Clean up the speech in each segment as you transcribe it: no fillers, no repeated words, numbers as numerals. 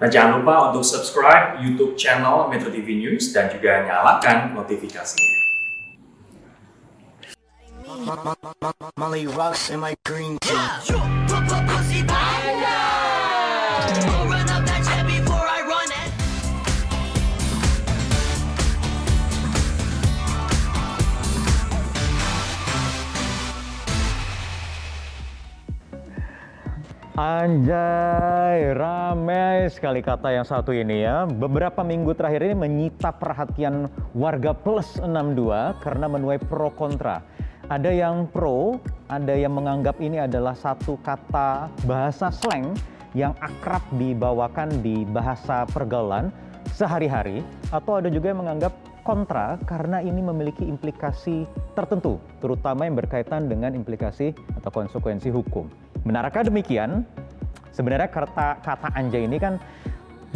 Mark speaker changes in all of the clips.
Speaker 1: Nah, jangan lupa untuk subscribe YouTube channel Metro TV News dan juga nyalakan notifikasinya.
Speaker 2: Molly rocks in my green tea.
Speaker 3: Anjay, ramai sekali kata yang satu ini ya. Beberapa minggu terakhir ini menyita perhatian warga plus 62 karena menuai pro kontra. Ada yang pro, ada yang menganggap ini adalah satu kata bahasa slang yang akrab dibawakan di bahasa pergaulan sehari-hari. Atau ada juga yang menganggap kontra karena ini memiliki implikasi tertentu, terutama yang berkaitan dengan implikasi atau konsekuensi hukum. Benarkah demikian? Sebenarnya kata anjay ini kan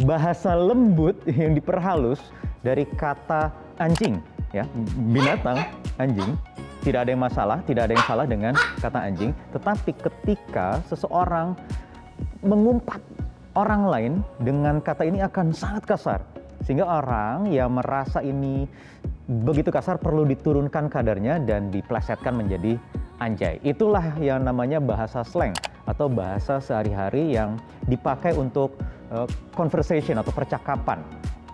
Speaker 3: bahasa lembut yang diperhalus dari kata anjing, ya, binatang, anjing. Tidak ada yang masalah, tidak ada yang salah dengan kata anjing. Tetapi ketika seseorang mengumpat orang lain dengan kata ini akan sangat kasar. Sehingga orang yang merasa ini begitu kasar perlu diturunkan kadarnya dan diplesetkan menjadi anjay. Itulah yang namanya bahasa slang atau bahasa sehari-hari yang dipakai untuk conversation atau percakapan.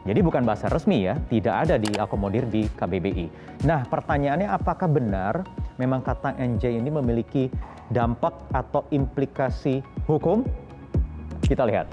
Speaker 3: Jadi bukan bahasa resmi ya, tidak ada diakomodir di KBBI. Nah, pertanyaannya apakah benar memang kata anjay ini memiliki dampak atau implikasi hukum? Kita lihat.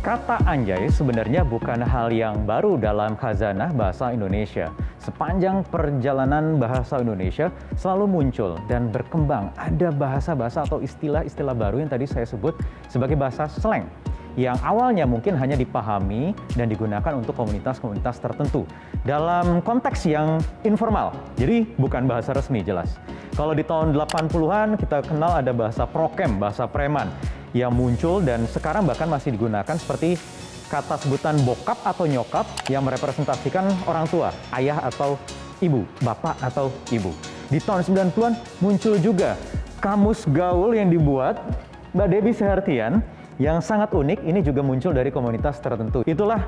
Speaker 3: Kata anjay sebenarnya bukan hal yang baru dalam khazanah bahasa Indonesia. Sepanjang perjalanan bahasa Indonesia selalu muncul dan berkembang. Ada bahasa-bahasa atau istilah-istilah baru yang tadi saya sebut sebagai bahasa slang. Yang awalnya mungkin hanya dipahami dan digunakan untuk komunitas-komunitas tertentu. Dalam konteks yang informal, jadi bukan bahasa resmi jelas. Kalau di tahun 80-an kita kenal ada bahasa prokem, bahasa preman yang muncul dan sekarang bahkan masih digunakan seperti kata sebutan bokap atau nyokap yang merepresentasikan orang tua, ayah atau ibu, bapak atau ibu. Di tahun 90-an muncul juga kamus gaul yang dibuat Mbak Debbie Sehartian yang sangat unik, ini juga muncul dari komunitas tertentu. Itulah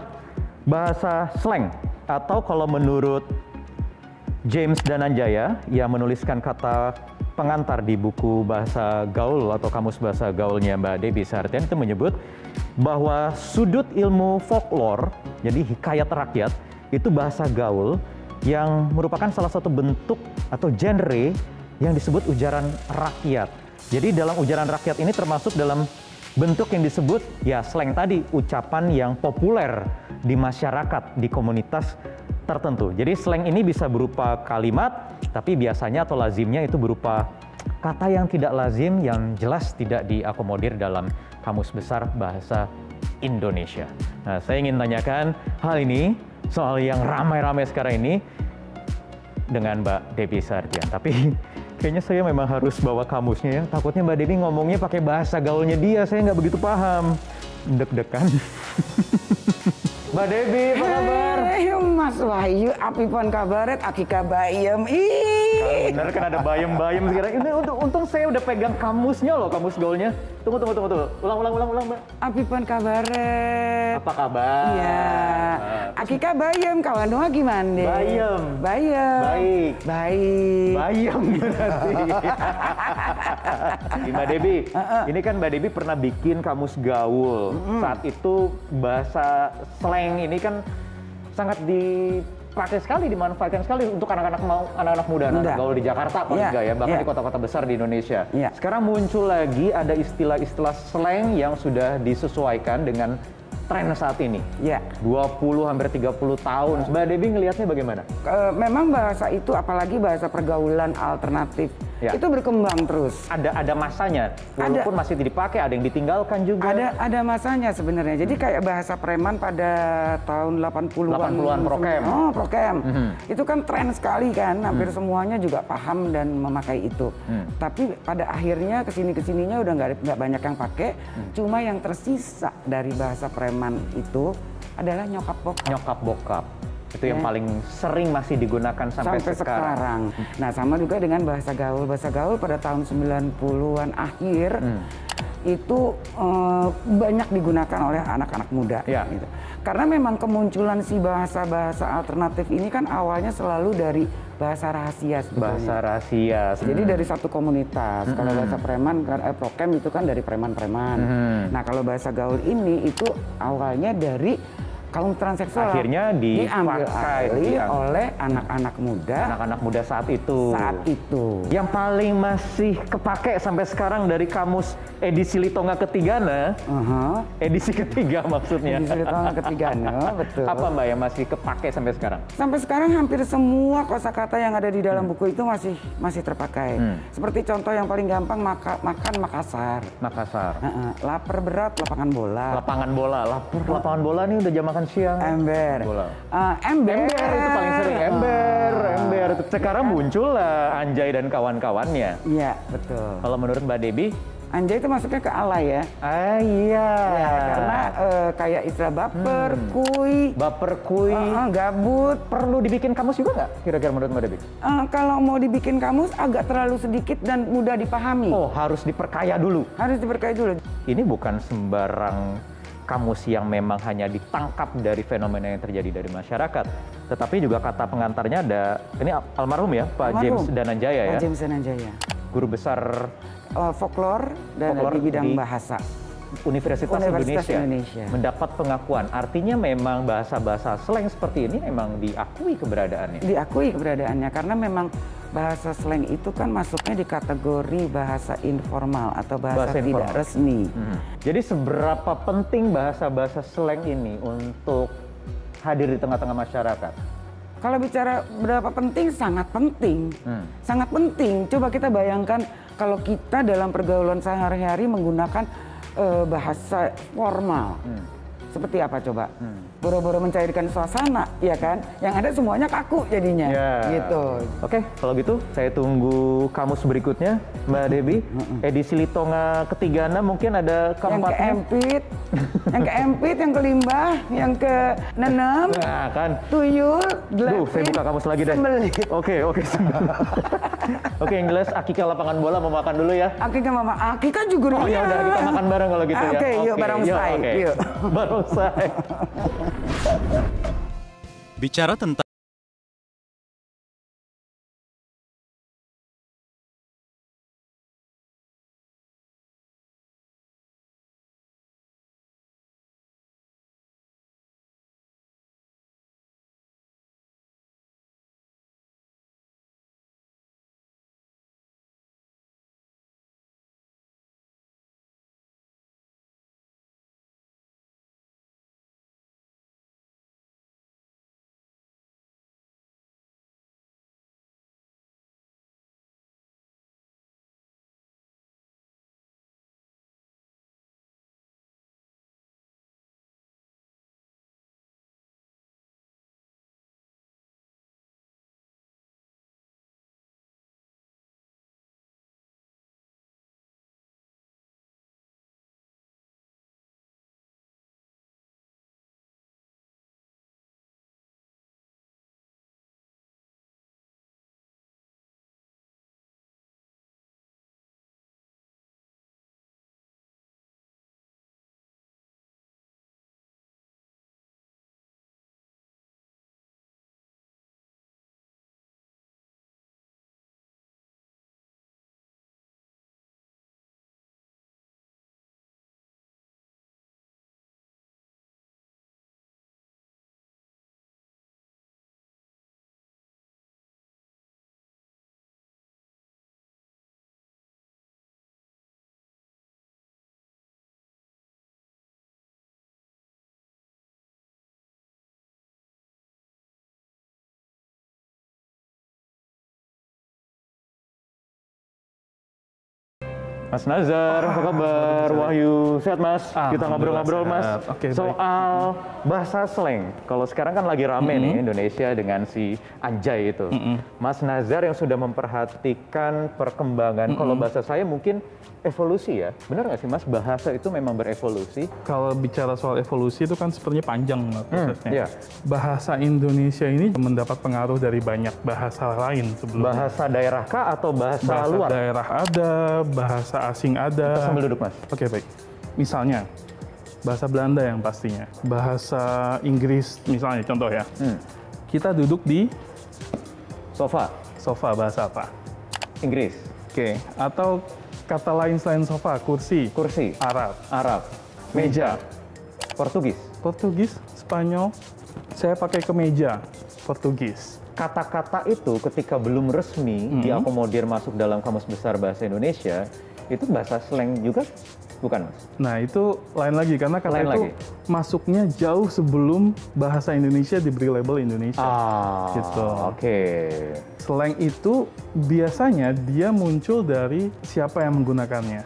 Speaker 3: bahasa slang atau kalau menurut James Dananjaya yang menuliskan kata pengantar di buku bahasa gaul atau kamus bahasa gaulnya Mbak Debbie Sehartian itu menyebut bahwa sudut ilmu folklore, jadi hikayat rakyat, itu bahasa gaul yang merupakan salah satu bentuk atau genre yang disebut ujaran rakyat. Jadi dalam ujaran rakyat ini termasuk dalam bentuk yang disebut ya slang tadi, ucapan yang populer di masyarakat, di komunitas tertentu. Jadi slang ini bisa berupa kalimat, tapi biasanya atau lazimnya itu berupa kata yang tidak lazim, yang jelas tidak diakomodir dalam kamus besar bahasa Indonesia. Nah, saya ingin tanyakan hal ini, soal yang ramai-ramai sekarang ini, dengan Mbak Debbie Sehartian. Tapi kayaknya saya memang harus bawa kamusnya ya. Takutnya Mbak Debbie ngomongnya pakai bahasa gaulnya dia, saya nggak begitu paham. Deg-degan. Mbak Debbie, apa kabar?
Speaker 4: Mas Wahyu, apipun kabaret, akika bayem.
Speaker 3: Bener kan ada bayem-bayem sekarang. Ini untung saya udah pegang kamusnya loh, kamus gaulnya. Tunggu. Ulang, Mbak.
Speaker 4: Apipun kabaret.
Speaker 3: Apa kabar?
Speaker 4: Iya. Akika bayem, kawan doa gimana?
Speaker 3: Bayem.
Speaker 4: Baik.
Speaker 3: Bayem berarti. Mbak Debbie, ini kan Mbak Debbie pernah bikin kamus gaul. Saat itu bahasa slang ini kan sangat dipakai sekali, dimanfaatkan sekali untuk anak-anak muda, anak gaul di Jakarta paling enggak ya, bahkan di kota-kota besar di Indonesia. Sekarang muncul lagi ada istilah-istilah slang yang sudah disesuaikan dengan tren saat ini. 20 hampir 30 tahun. Mbak Debbie ngelihatnya bagaimana?
Speaker 4: Memang bahasa itu, apalagi bahasa pergaulan alternatif
Speaker 3: Ya.
Speaker 4: itu berkembang terus.
Speaker 3: Ada masanya, walaupun masih dipakai, ada yang ditinggalkan juga.
Speaker 4: Ada masanya sebenarnya. Jadi kayak bahasa preman pada tahun 80-an.
Speaker 3: 80-an prokem.
Speaker 4: Oh, prokem. Itu kan tren sekali kan. Hampir semuanya juga paham dan memakai itu. Tapi pada akhirnya kesininya udah nggak banyak yang pakai. Cuma yang tersisa dari bahasa preman itu adalah nyokap bokap.
Speaker 3: Nyokap bokap. Itu yang paling sering masih digunakan sampai sekarang.
Speaker 4: Nah, sama juga dengan bahasa gaul. Bahasa gaul pada tahun 90-an akhir itu banyak digunakan oleh anak-anak muda.
Speaker 3: Ya.
Speaker 4: Gitu. Karena memang kemunculan si bahasa-bahasa alternatif ini kan awalnya selalu dari bahasa rahasia sebetulnya.
Speaker 3: Bahasa rahasia.
Speaker 4: Jadi dari satu komunitas. Kalau bahasa preman, prokem itu kan dari preman-preman. Nah, kalau bahasa gaul ini itu awalnya dari kaum transseksual.
Speaker 3: Akhirnya
Speaker 4: diambil alih oleh anak-anak muda.
Speaker 3: Anak-anak muda saat itu.
Speaker 4: Yang
Speaker 3: paling masih kepake sampai sekarang dari kamus edisi Litonga Ketigana. Edisi ketiga maksudnya.
Speaker 4: Edisi Litonga Ketigana, betul.
Speaker 3: Apa Mbak yang masih kepake sampai sekarang?
Speaker 4: Sampai sekarang hampir semua kosakata yang ada di dalam buku itu masih terpakai. Seperti contoh yang paling gampang, makan Makassar. Lapar berat, lapangan bola.
Speaker 3: Lapangan bola ini udah jam makan siang.
Speaker 4: Ember.
Speaker 3: Ember itu paling sering. Ember. Sekarang muncul lah Anjay dan kawan-kawannya.
Speaker 4: Iya, betul.
Speaker 3: Kalau menurut Mbak Debbie,
Speaker 4: Anjay itu masuknya ke alay ya.
Speaker 3: Iya.
Speaker 4: Ya, karena kayak istilah baper, kuy, gabut.
Speaker 3: Perlu dibikin kamus juga nggak? Kira-kira menurut Mbak Debbie?
Speaker 4: Kalau mau dibikin kamus agak terlalu sedikit dan mudah dipahami.
Speaker 3: Oh, harus diperkaya dulu. Ini bukan sembarang kamus yang memang hanya ditangkap dari fenomena yang terjadi dari masyarakat, tetapi juga kata pengantarnya ada, ini almarhum ya, Pak James Dananjaya ya?
Speaker 4: Pak James Dananjaya.
Speaker 3: Guru besar
Speaker 4: folklore dan di bidang bahasa.
Speaker 3: Universitas Indonesia mendapat pengakuan. Artinya memang bahasa-bahasa slang seperti ini memang diakui keberadaannya?
Speaker 4: Diakui keberadaannya, karena memang bahasa slang itu kan masuknya di kategori bahasa informal atau bahasa tidak resmi.
Speaker 3: Jadi seberapa penting bahasa-bahasa slang ini untuk hadir di tengah-tengah masyarakat?
Speaker 4: Kalau bicara berapa penting, sangat penting. Sangat penting. Coba kita bayangkan kalau kita dalam pergaulan sehari-hari menggunakan bahasa formal. Seperti apa coba? Boro-boro mencairkan suasana, ya kan? Yang ada semuanya kaku jadinya, gitu.
Speaker 3: Oke, kalau gitu saya tunggu kamus berikutnya, Mbak Debbie. Edisi Litonga Ketigana mungkin ada keempatnya.
Speaker 4: Yang keempit, yang kelimbah, yang keenam,
Speaker 3: nah, kan.
Speaker 4: tuyul,
Speaker 3: saya buka kamus lagi deh. Oke. Oke, yang jelas Akika lapangan bola mau makan dulu ya.
Speaker 4: Akika juga dulu.
Speaker 3: Oh ya udah, kita makan bareng kalau gitu ya.
Speaker 4: Oke, yuk barongsai. Yuk.
Speaker 3: Barongsai.
Speaker 1: Bicara tentang
Speaker 3: Mas Nazar, apa kabar? Wahyu, sehat Mas? Kita ngobrol-ngobrol Mas
Speaker 5: Oke,
Speaker 3: soal bahasa slang. Kalau sekarang kan lagi rame nih Indonesia dengan si Anjay itu. Mas Nazar yang sudah memperhatikan perkembangan, kalau bahasa saya mungkin evolusi ya. Benar nggak sih Mas, bahasa itu memang berevolusi?
Speaker 5: Kalau bicara soal evolusi itu kan sepertinya panjang prosesnya.
Speaker 3: Iya.
Speaker 5: Bahasa Indonesia ini mendapat pengaruh dari banyak bahasa lain sebelumnya.
Speaker 3: Bahasa daerah kah atau bahasa luar?
Speaker 5: Daerah ada, bahasa asing ada.
Speaker 3: Kita sambil duduk Mas.
Speaker 5: Oke, baik. Misalnya, bahasa Belanda yang pastinya. Bahasa Inggris misalnya, contoh ya. Kita duduk di
Speaker 3: Sofa,
Speaker 5: bahasa apa?
Speaker 3: Inggris,
Speaker 5: Oke, atau kata lain selain sofa, kursi,
Speaker 3: kursi,
Speaker 5: Arab,
Speaker 3: meja, Portugis.
Speaker 5: Portugis, Spanyol. Saya pakai kemeja, Portugis.
Speaker 3: Kata-kata itu ketika belum resmi diakomodir masuk dalam Kamus Besar Bahasa Indonesia, itu bahasa slang juga, bukan Mas?
Speaker 5: Nah, itu lain lagi karena kata
Speaker 3: Lain
Speaker 5: itu
Speaker 3: lagi.
Speaker 5: masuknya jauh sebelum bahasa Indonesia diberi label Indonesia. Gitu.
Speaker 3: Oke.
Speaker 5: Slang itu biasanya dia muncul dari siapa yang menggunakannya.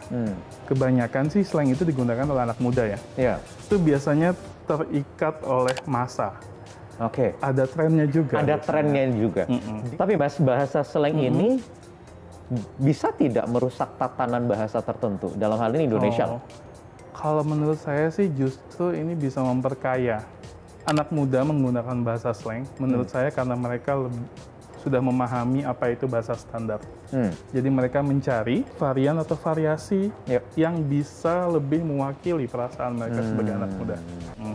Speaker 5: Kebanyakan sih slang itu digunakan oleh anak muda ya.
Speaker 3: Iya.
Speaker 5: Itu biasanya terikat oleh masa.
Speaker 3: Oke.
Speaker 5: Ada trennya juga.
Speaker 3: Ada
Speaker 5: biasanya.
Speaker 3: trennya juga. Tapi Mas, bahasa slang ini bisa tidak merusak tatanan bahasa tertentu? Dalam hal ini Indonesia.
Speaker 5: Oh, kalau menurut saya sih justru ini bisa memperkaya. Anak muda menggunakan bahasa slang, menurut saya karena mereka sudah memahami apa itu bahasa standar. Jadi mereka mencari varian atau variasi yang bisa lebih mewakili perasaan mereka sebagai anak muda.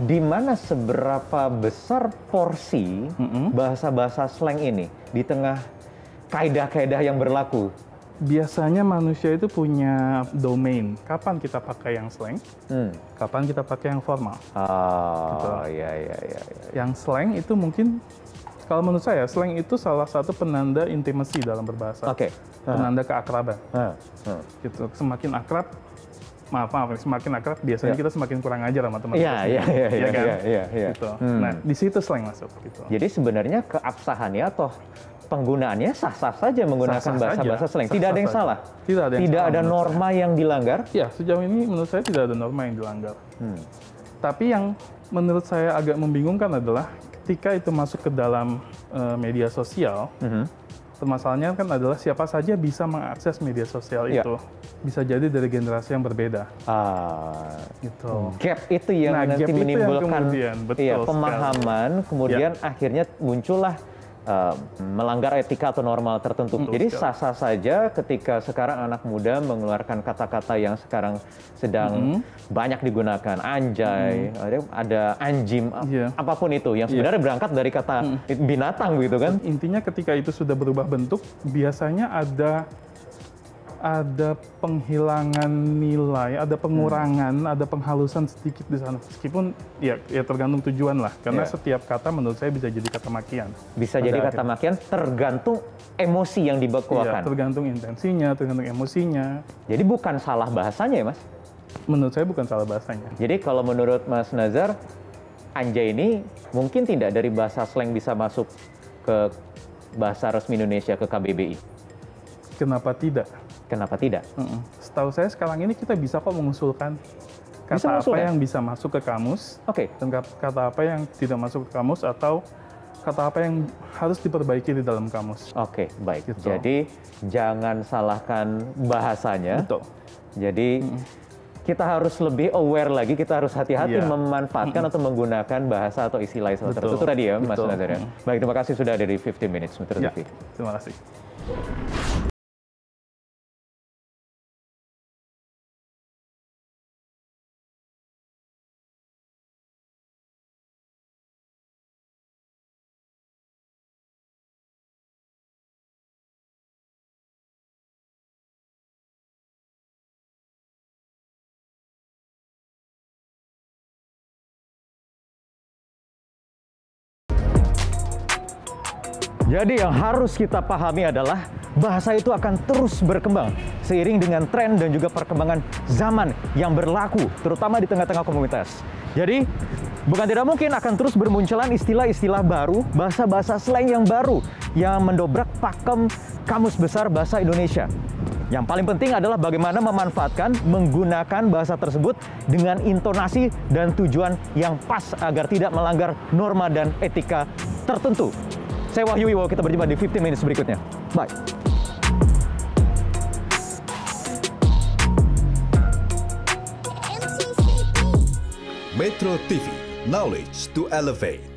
Speaker 3: Di mana seberapa besar porsi bahasa-bahasa slang ini di tengah kaidah-kaidah yang berlaku?
Speaker 5: Biasanya manusia itu punya domain. Kapan kita pakai yang slang? Kapan kita pakai yang formal?
Speaker 3: Iya.
Speaker 5: Yang slang itu mungkin, kalau menurut saya, slang itu salah satu penanda intimacy dalam berbahasa.
Speaker 3: Oke.
Speaker 5: Penanda keakraban. Gitu. Semakin akrab, semakin akrab, biasanya kita semakin kurang ajar sama teman.
Speaker 3: Iya.
Speaker 5: Gitu. Nah, di situ slang masuk. Gitu.
Speaker 3: Jadi sebenarnya keabsahannya atau penggunaannya sah-sah saja menggunakan bahasa-bahasa slang. Tidak ada yang salah. Tidak ada norma yang dilanggar.
Speaker 5: Ya, sejauh ini menurut saya tidak ada norma yang dilanggar. Tapi yang menurut saya agak membingungkan adalah ketika itu masuk ke dalam media sosial, permasalahannya kan adalah siapa saja bisa mengakses media sosial itu. Bisa jadi dari generasi yang berbeda. Gitu.
Speaker 3: Gap itu yang nanti
Speaker 5: gap itu
Speaker 3: menimbulkan
Speaker 5: yang kemudian,
Speaker 3: pemahaman, kemudian akhirnya muncullah melanggar etika atau normal tertentu. Jadi sah-sah saja ketika sekarang anak muda mengeluarkan kata-kata yang sekarang sedang banyak digunakan. Anjay, ada anjim, apapun itu. Yang sebenarnya berangkat dari kata binatang gitu kan.
Speaker 5: Intinya ketika itu sudah berubah bentuk, biasanya ada penghilangan nilai, ada pengurangan, ada penghalusan sedikit di sana. Meskipun ya tergantung tujuan lah. Karena setiap kata menurut saya bisa jadi kata makian.
Speaker 3: Bisa jadi kata makian tergantung emosi yang dibakuakan.
Speaker 5: Iya, tergantung intensinya, tergantung emosinya.
Speaker 3: Jadi bukan salah bahasanya ya Mas?
Speaker 5: Menurut saya bukan salah bahasanya.
Speaker 3: Jadi kalau menurut Mas Nazar, anjay ini mungkin tidak dari bahasa slang bisa masuk ke bahasa resmi Indonesia, ke KBBI.
Speaker 5: Kenapa tidak?
Speaker 3: Kenapa tidak?
Speaker 5: Setahu saya sekarang ini kita bisa kok mengusulkan kata apa yang bisa masuk ke kamus, dan kata apa yang tidak masuk ke kamus, atau kata apa yang harus diperbaiki di dalam kamus.
Speaker 3: Oke, baik.
Speaker 5: Gitu.
Speaker 3: Jadi jangan salahkan bahasanya.
Speaker 5: Betul.
Speaker 3: Jadi kita harus lebih aware lagi, kita harus hati-hati memanfaatkan atau menggunakan bahasa atau istilah tertentu. Itu tadi ya, Mas Nazar ya. Baik, terima kasih sudah ada di 50 Minutes Metro TV.
Speaker 5: Terima kasih.
Speaker 3: Jadi yang harus kita pahami adalah bahasa itu akan terus berkembang seiring dengan tren dan juga perkembangan zaman yang berlaku, terutama di tengah-tengah komunitas. Jadi, bukan tidak mungkin akan terus bermunculan istilah-istilah baru, bahasa-bahasa slang yang baru, yang mendobrak pakem Kamus Besar Bahasa Indonesia. Yang paling penting adalah bagaimana memanfaatkan, menggunakan bahasa tersebut dengan intonasi dan tujuan yang pas agar tidak melanggar norma dan etika tertentu. Saya Wahyu Wibowo, kita berjumpa di 15 Minutes berikutnya. Bye.
Speaker 6: Metro TV, knowledge to elevate.